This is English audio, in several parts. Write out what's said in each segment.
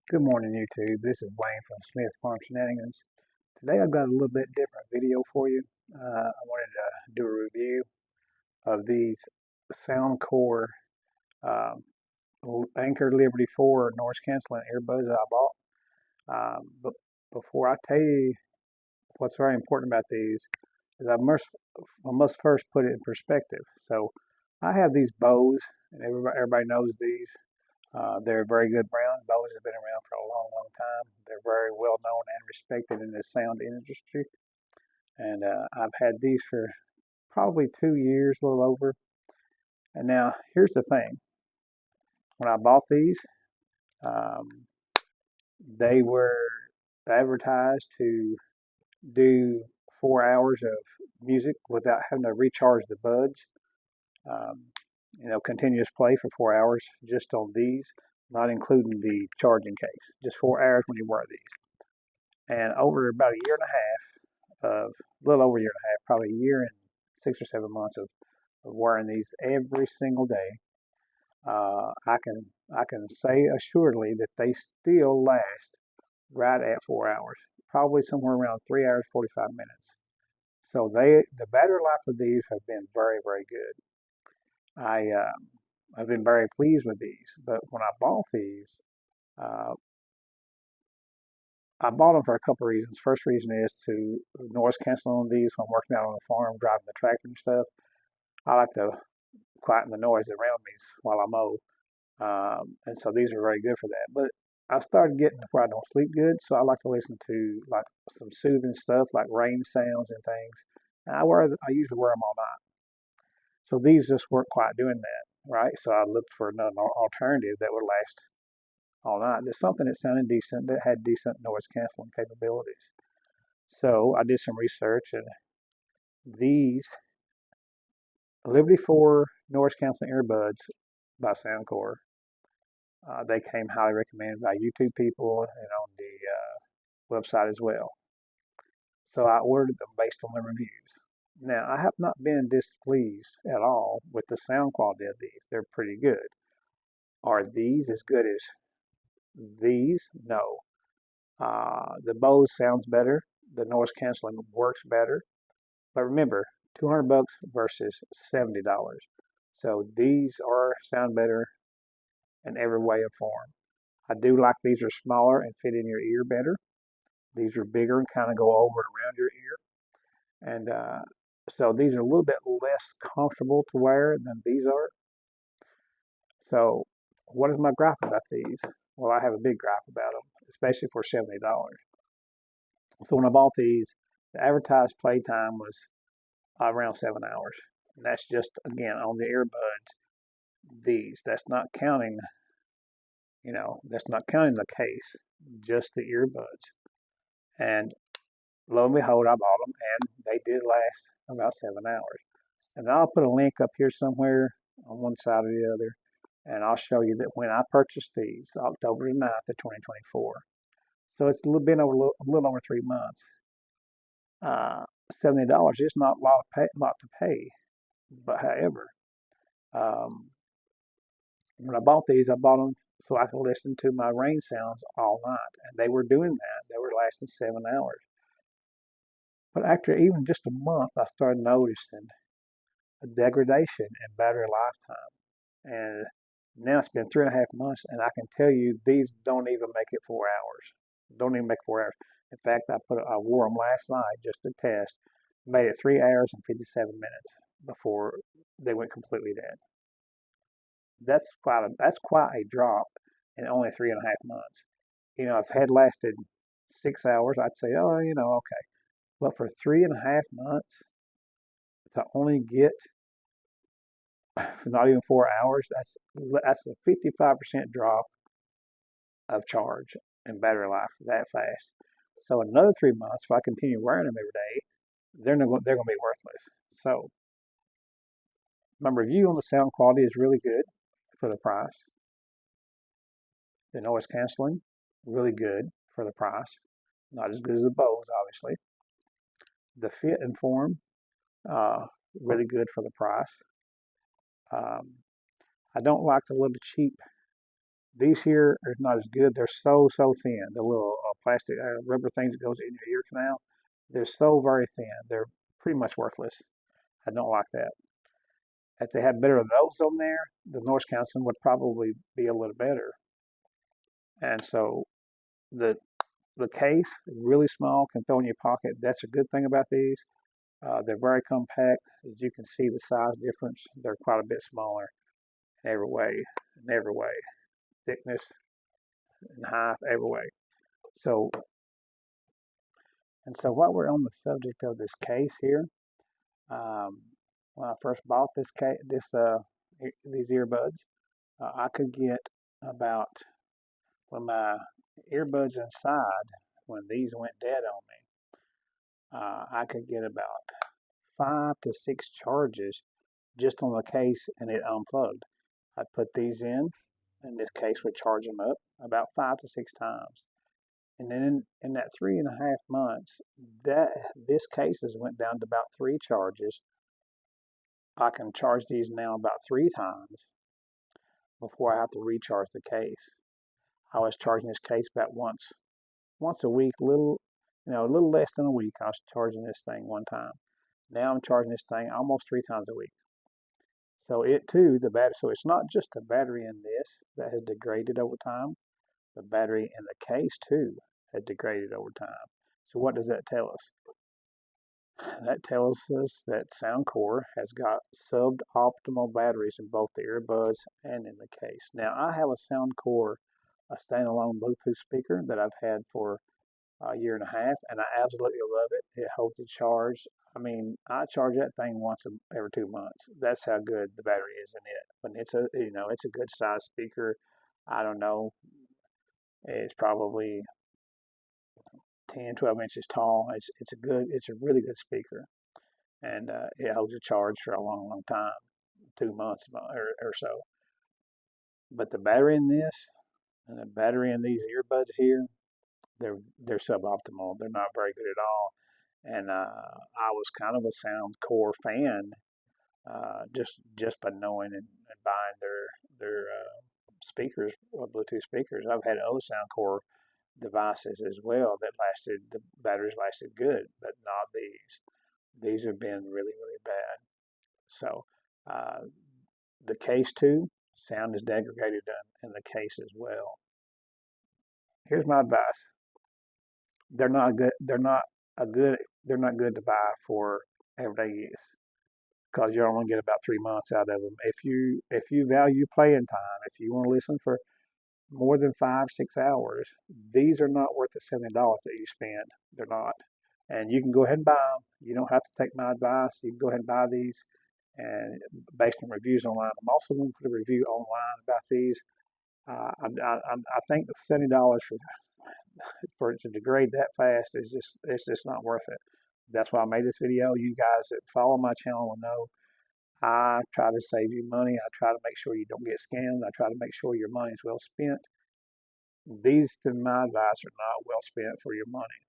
Good morning, YouTube. This is Blaine from Smith Farm Shenanigans. Today I've got a little bit different video for you. I wanted to do a review of these Soundcore um, Anker Liberty 4 noise canceling earbuds that I bought. But before I tell you what's very important about these, is I must first put it in perspective. So I have these Bose, and everybody knows these. They're a very good brand. Bose has been around for a long, long time. They're very well known and respected in the sound industry. And I've had these for probably 2 years, a little over. And now here's the thing: when I bought these, um, they were advertised to do 4 hours of music without having to recharge the buds. Um, continuous play for 4 hours just on these, not including the charging case. Just 4 hours when you wear these. And over about a year and a half, of a little over a year and a half, probably a year and 6 or 7 months of wearing these every single day, I can say assuredly that they still last right at 4 hours, probably somewhere around 3 hours 45 minutes. So the battery life of these have been very, very good. I've been very pleased with these, but when uh, I bought them for a couple of reasons. First reason is to noise cancel on these when I'm working out on the farm, driving the tractor and stuff. I like to quieten the noise around me while I mow, and so these are very good for that. But I started getting to where I don't sleep good, so I like to listen to like some soothing stuff, like rain sounds and things. And I usually wear them all night. So these just weren't quite doing that, right? So I looked for another alternative that would last all night. There's something that sounded decent, that had decent noise canceling capabilities. So I did some research, and these Liberty 4 noise canceling earbuds by Soundcore, they came highly recommended by YouTube people and on the website as well. So I ordered them based on the reviews. Now, I have not been displeased at all with the sound quality of these. They're pretty good. Are these as good as these? No. The Bose sounds better. The noise canceling works better. But remember, 200 bucks versus $70. So these are sound better in every way and form. I do like these are smaller and fit in your ear better. These are bigger and kind of go over and around your ear. And so these are a little bit less comfortable to wear than these are. So what is my gripe about these? Well, I have a big gripe about them, especially for $70. So when I bought these, the advertised playtime was around 7 hours. And that's just, again, on the earbuds, these. That's not counting the case, just the earbuds. And lo and behold, I bought them, and they did last about 7 hours. And I'll put a link up here somewhere on one side or the other, and I'll show you that when I purchased these, October the 9th of 2024. So it's been over a little over 3 months. Uh, $70 is not a lot to pay. But however, um, when I bought these, I bought them so I could listen to my rain sounds all night. And they were doing that. They were lasting 7 hours. But after even just a month, I started noticing a degradation in battery lifetime. And now it's been 3.5 months, and I can tell you these don't even make it 4 hours. Don't even make 4 hours. In fact, I wore them last night just to test. Made it 3 hours and 57 minutes before they went completely dead. That's quite a drop in only 3.5 months. If it had lasted 6 hours, I'd say, oh, okay. But for 3.5 months to only get not even 4 hours, that's a 55% drop of charge and battery life that fast. So another 3 months, if I continue wearing them every day, they're going to be worthless. So my review on the sound quality is really good for the price. The noise canceling, really good for the price. Not as good as the Bose, obviously. The fit and form, really good for the price. Um, I don't like the little cheap These here are not as good. They're so thin. The little plastic rubber things that goes in your ear canal. They're so very thin. They're pretty much worthless. I don't like that. If they had better of those on there, the noise canceling would probably be a little better. And so the the case is really small, can throw in your pocket. That's a good thing about these. They're very compact. As you can see, the size difference, they're quite a bit smaller in every way, thickness and height, every way. So, and so while we're on the subject of this case here, um, when I first bought these earbuds, I could get about when my earbuds inside, when these went dead on me, I could get about 5 to 6 charges just on the case and it unplugged. I'd put these in, and this case would charge them up about 5 to 6 times. And then in that 3.5 months, that this case has went down to about 3 charges. I can charge these now about 3 times before I have to recharge the case. I was charging this case about once a week, a little less than a week. I was charging this thing one time. Now I'm charging this thing almost 3 times a week. So it too, the battery. So it's not just the battery in this that has degraded over time. The battery in the case too had degraded over time. So what does that tell us? That tells us that Soundcore has got suboptimal batteries in both the earbuds and in the case. Now I have a Soundcore a standalone Bluetooth speaker that I've had for a year and a half, and I absolutely love it. It holds a charge. I mean, I charge that thing once every 2 months. That's how good the battery is in it. But it's a good size speaker. I don't know. It's probably 10, 12 inches tall. It's a really good speaker, and it holds a charge for a long time, 2 months or so. But the battery in this and the battery in these earbuds here, they're suboptimal. They're not very good at all. And I was kind of a Soundcore fan just by knowing and buying their speakers, Bluetooth speakers. I've had other Soundcore devices as well that the batteries lasted good, but not these. These have been really bad. So uh, the case too, sound is degraded in the case as well. Here's my advice: they're not good. They're not good to buy for everyday use because you're only get about 3 months out of them. If you value playing time, if you want to listen for more than 5 6 hours, these are not worth the $70 that you spend. They're not, and you can go ahead and buy them. You don't have to take my advice. You can go ahead and buy these, and based on reviews online, I'm also going to put a review online about these. I think the $70 for it to degrade that fast is just not worth it. That's why I made this video. You guys that follow my channel will know I try to save you money. I try to make sure you don't get scammed. I try to make sure your money is well spent. These, to my advice, are not well spent for your money.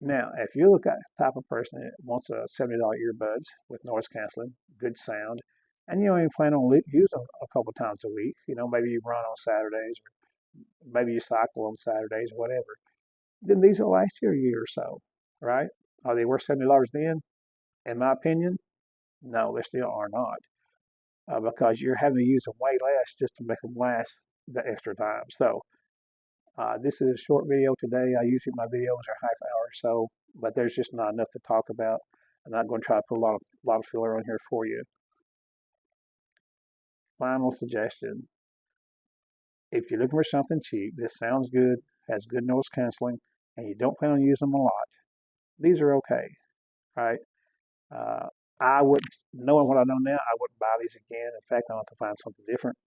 Now, if you look at the type of person that wants a $70 earbuds with noise canceling, good sound, and you only plan on using them a couple times a week, maybe you run on Saturdays, or maybe you cycle on Saturdays, whatever, then these will last you a year or so, right? Are they worth $70 then? In my opinion, no, they still are not, because you're having to use them way less just to make them last the extra time. So this is a short video today. Usually my videos are half hour or so, but there's just not enough to talk about. I'm not going to try to put a lot of filler on here for you. Final suggestion: if you're looking for something cheap, this sounds good, has good noise canceling, and you don't plan on using them a lot, these are okay, right? Uh, I wouldn't, knowing what I know now, I wouldn't buy these again. In fact, I'll have to find something different.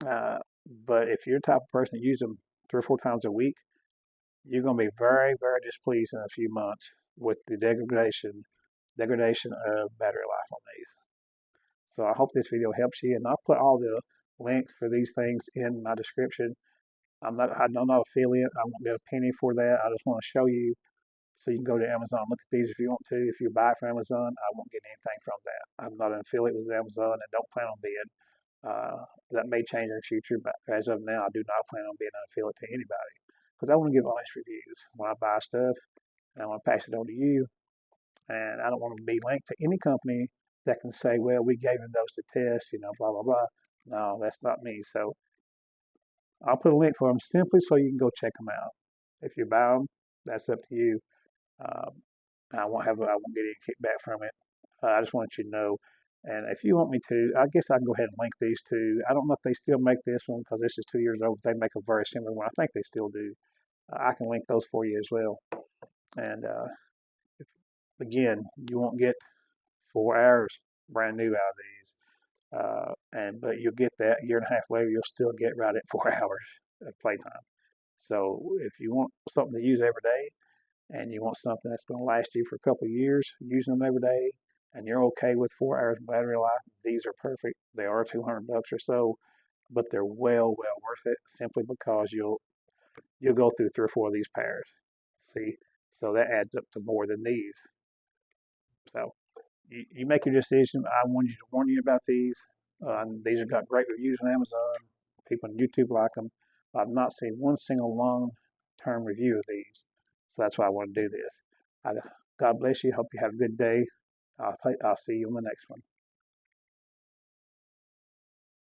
Uh, but if you're the type of person that uses them 3 or 4 times a week, you're going to be very displeased in a few months with the degradation of battery life on these. So I hope this video helps you, and I'll put all the links for these things in my description. I'm not affiliate. I won't get a penny for that. I just want to show you so you can go to Amazon and look at these if you want to. If you buy from Amazon, I won't get anything from that. I'm not an affiliate with Amazon and don't plan on being. That may change in the future, but as of now, I do not plan on being an affiliate to anybody because I want to give honest reviews when I buy stuff, and I want to pass it on to you. And I don't want to be linked to any company that can say, well, we gave them those to test, blah, blah, blah. No, that's not me. So I'll put a link for them simply so you can go check them out. If you buy them, that's up to you. Um, I won't get any kickback from it. I just want you to know. And if you want me to, I guess I can go ahead and link these two. I don't know if they still make this one because this is 2 years old. They make a very similar one. I think they still do. I can link those for you as well. And if, again, you won't get 4 hours brand new out of these. But you'll get that year and a half later. You'll still get right at 4 hours of playtime. So if you want something to use every day, and you want something that's going to last you for a couple of years using them every day, and you're okay with 4 hours battery life, these are perfect. They are $200 or so, but they're well worth it simply because you'll go through 3 or 4 of these pairs. See, so that adds up to more than these. So you make your decision. I wanted to warn you about these. These have got great reviews on Amazon. People on YouTube like them. I've not seen one single long-term review of these, so that's why I want to do this. God bless you. Hope you have a good day. I'll see you on the next one.